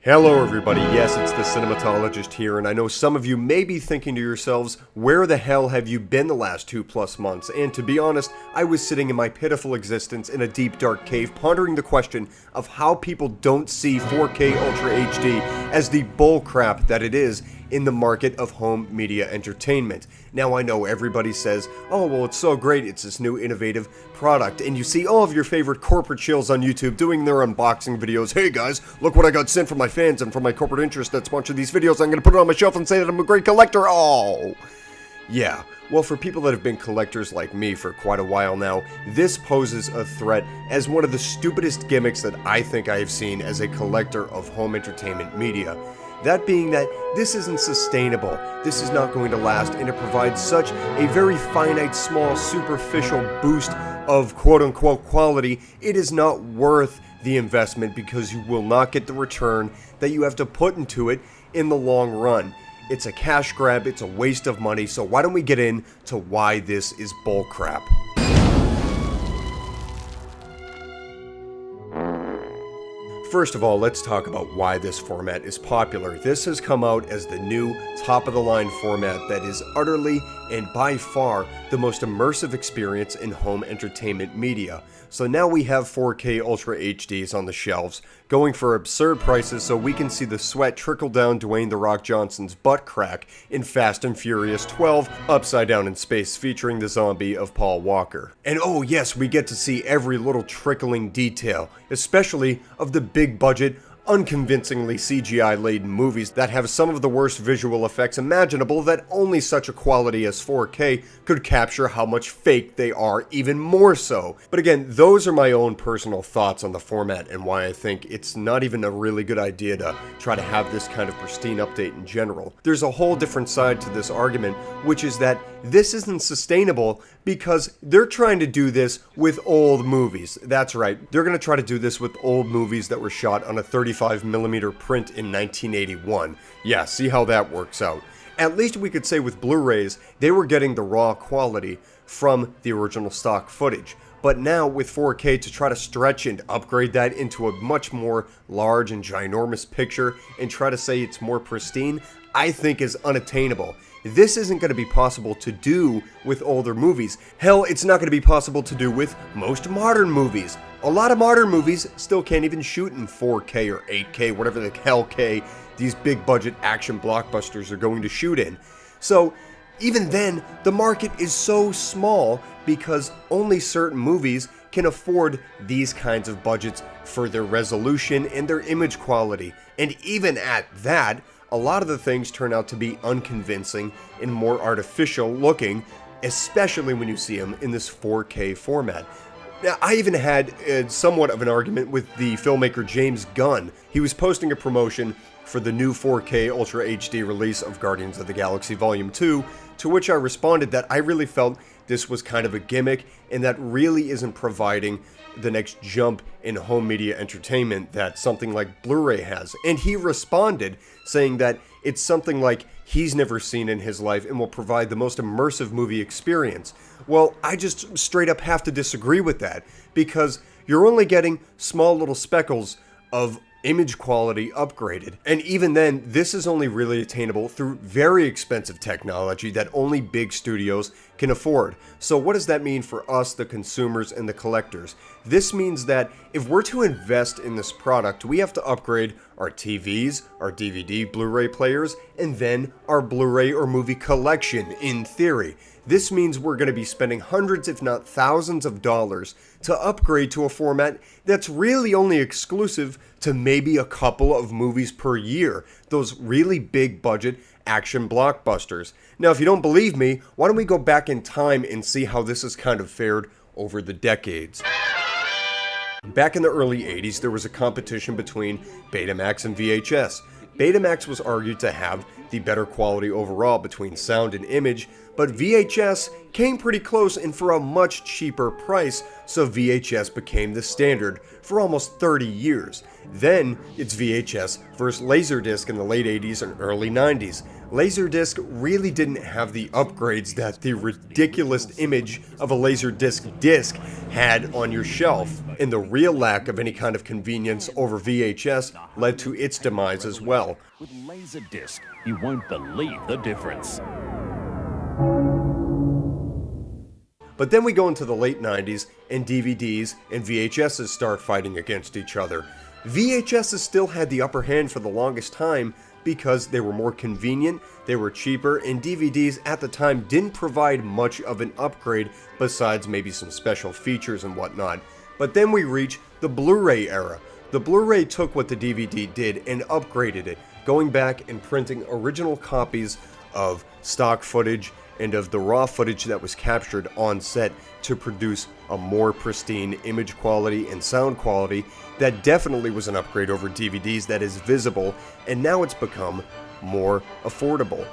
Hello everybody, yes, it's the Cinematologist here, and I know some of you may be thinking to yourselves, where the hell have you been the last 2+ months? And to be honest, I was sitting in my pitiful existence in a deep dark cave pondering the question of how people don't see 4K Ultra HD as the bullcrap that it is in the market of home media entertainment. Now I know everybody says, oh well it's so great, it's this new innovative product, and you see all of your favorite corporate shills on YouTube doing their unboxing videos. Hey guys, look what I got sent from my fans and from my corporate interest that sponsored these videos. I'm gonna put it on my shelf and say that I'm a great collector. Oh! Yeah, well for people that have been collectors like me for quite a while now, this poses a threat as one of the stupidest gimmicks that I think I have seen as a collector of home entertainment media. That being that this isn't sustainable, this is not going to last, and it provides such a very finite, small, superficial boost of quote-unquote quality, it is not worth the investment because you will not get the return that you have to put into it in the long run. It's a cash grab, it's a waste of money, so why don't we get into why this is bullcrap. First of all, let's talk about why this format is popular. This has come out as the new top-of-the-line format that is utterly and by far the most immersive experience in home entertainment media. So now we have 4K Ultra HDs on the shelves, going for absurd prices so we can see the sweat trickle down Dwayne "The Rock" Johnson's butt crack in Fast and Furious 12, Upside Down in Space, featuring the zombie of Paul Walker. And oh yes, we get to see every little trickling detail, especially of the big budget, unconvincingly CGI-laden movies that have some of the worst visual effects imaginable that only such a quality as 4K could capture how much fake they are, even more so. But again, those are my own personal thoughts on the format and why I think it's not even a really good idea to try to have this kind of pristine update in general. There's a whole different side to this argument, which is that this isn't sustainable because they're trying to do this with old movies. That's right, they're going to try to do this with old movies that were shot on a 35mm print in 1981. Yeah, see how that works out. At least we could say with Blu-rays, they were getting the raw quality from the original stock footage. But now with 4K, to try to stretch and upgrade that into a much more large and ginormous picture and try to say it's more pristine, I think is unattainable. This isn't going to be possible to do with older movies. Hell, it's not going to be possible to do with most modern movies. A lot of modern movies still can't even shoot in 4K or 8K, whatever the hell K these big budget action blockbusters are going to shoot in. So even then, the market is so small because only certain movies can afford these kinds of budgets for their resolution and their image quality. And even at that, a lot of the things turn out to be unconvincing and more artificial looking, especially when you see them in this 4K format. Now, I even had somewhat of an argument with the filmmaker James Gunn. He was posting a promotion for the new 4K Ultra HD release of Guardians of the Galaxy Volume 2, to which I responded that I really felt this was kind of a gimmick and that really isn't providing the next jump in home media entertainment that something like Blu-ray has. And he responded saying that it's something like he's never seen in his life and will provide the most immersive movie experience. Well, I just straight up have to disagree with that, because you're only getting small little speckles of image quality upgraded. And even then, this is only really attainable through very expensive technology that only big studios can afford. So what does that mean for us, the consumers and the collectors? This means that if we're to invest in this product, we have to upgrade our TVs, our DVD, Blu-ray players, and then our Blu-ray or movie collection, in theory. This means we're going to be spending hundreds if not thousands of dollars to upgrade to a format that's really only exclusive to maybe a couple of movies per year, those really big budget action blockbusters. Now if you don't believe me, why don't we go back in time and see how this has kind of fared over the decades. Back in the early 80s, there was a competition between Betamax and VHS. Betamax was argued to have the better quality overall between sound and image, but VHS came pretty close and for a much cheaper price, so VHS became the standard for almost 30 years. Then it's VHS versus Laserdisc in the late 80s and early 90s. Laserdisc really didn't have the upgrades that the ridiculous image of a Laserdisc disc had on your shelf, and the real lack of any kind of convenience over VHS led to its demise as well. With Laserdisc, you won't believe the difference. But then we go into the late 90s, and DVDs and VHSs start fighting against each other. VHSs still had the upper hand for the longest time because they were more convenient, they were cheaper, and DVDs at the time didn't provide much of an upgrade besides maybe some special features and whatnot. But then we reach the Blu-ray era. The Blu-ray took what the DVD did and upgraded it, going back and printing original copies of stock footage and of the raw footage that was captured on set to produce a more pristine image quality and sound quality that definitely was an upgrade over DVDs that is visible, and now it's become more affordable.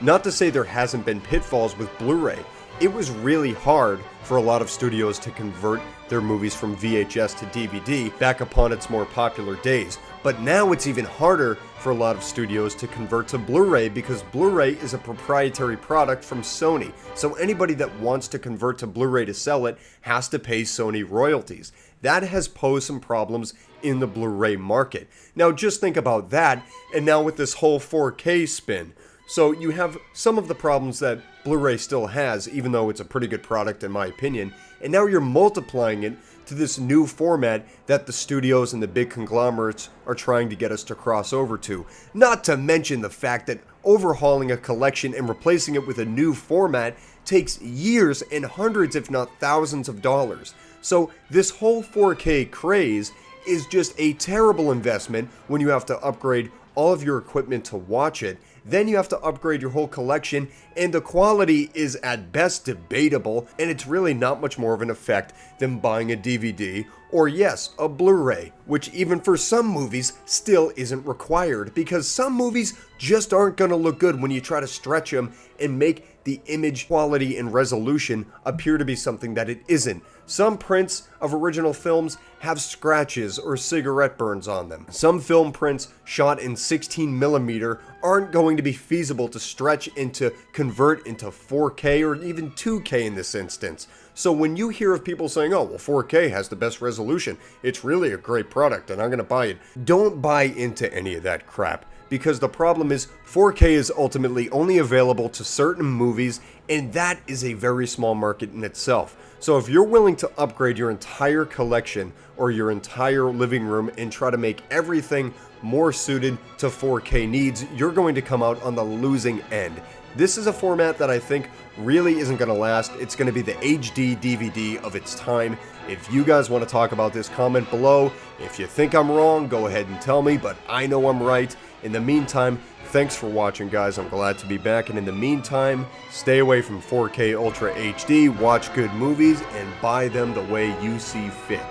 Not to say there hasn't been pitfalls with Blu-ray. It was really hard for a lot of studios to convert their movies from VHS to DVD back upon its more popular days. But now it's even harder for a lot of studios to convert to Blu-ray because Blu-ray is a proprietary product from Sony. So anybody that wants to convert to Blu-ray to sell it has to pay Sony royalties. That has posed some problems in the Blu-ray market. Now just think about that, and now with this whole 4K spin. So you have some of the problems that Blu-ray still has, even though it's a pretty good product in my opinion, and now you're multiplying it to this new format that the studios and the big conglomerates are trying to get us to cross over to. Not to mention the fact that overhauling a collection and replacing it with a new format takes years and hundreds if not thousands of dollars. So this whole 4K craze is just a terrible investment when you have to upgrade all of your equipment to watch it. Then you have to upgrade your whole collection, and the quality is at best debatable, and it's really not much more of an effect than buying a DVD or, yes, a Blu-ray, which even for some movies still isn't required because some movies just aren't going to look good when you try to stretch them and make the image quality and resolution appear to be something that it isn't. Some prints of original films have scratches or cigarette burns on them. Some film prints shot in 16mm aren't going to be feasible to stretch and to convert into 4K or even 2K in this instance. So when you hear of people saying, oh, well, 4K has the best resolution, it's really a great product and I'm going to buy it, don't buy into any of that crap. Because the problem is 4K is ultimately only available to certain movies, and that is a very small market in itself. So if you're willing to upgrade your entire collection or your entire living room and try to make everything more suited to 4K needs, you're going to come out on the losing end. This is a format that I think really isn't going to last. It's going to be the HD DVD of its time. If you guys want to talk about this, comment below. If you think I'm wrong, go ahead and tell me, but I know I'm right. In the meantime, thanks for watching, guys. I'm glad to be back. And in the meantime, stay away from 4K Ultra HD, watch good movies, and buy them the way you see fit.